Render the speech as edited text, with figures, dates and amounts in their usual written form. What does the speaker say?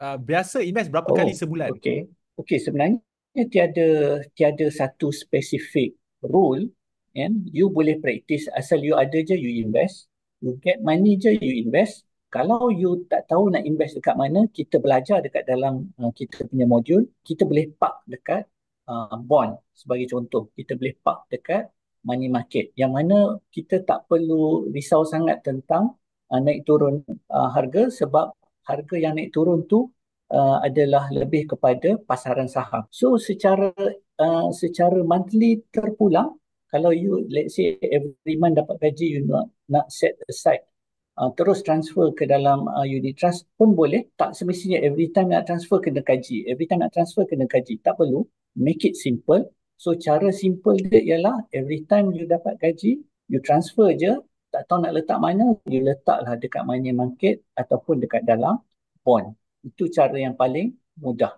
biasa invest berapa kali Oh, sebulan? okey. Okey, sebenarnya tiada tiada satu spesifik rule, kan? You boleh practice asal you ada je you invest. You get money je you invest. Kalau you tak tahu nak invest dekat mana, kita belajar dekat dalam kita punya modul, kita boleh park dekat bond sebagai contoh. Kita boleh park dekat money market yang mana kita tak perlu risau sangat tentang naik turun harga sebab harga yang naik turun tu adalah lebih kepada pasaran saham. So secara monthly terpulang, kalau you let's say every month dapat gaji, you nak set aside terus transfer ke dalam unit trust pun boleh. Tak semestinya every time nak transfer kena kaji, every time nak transfer kena kaji, tak perlu. Make it simple. So cara simple dia ialah every time you dapat gaji, you transfer je. Tak tahu nak letak mana, you letaklah dekat money market ataupun dekat dalam bond. Itu cara yang paling mudah.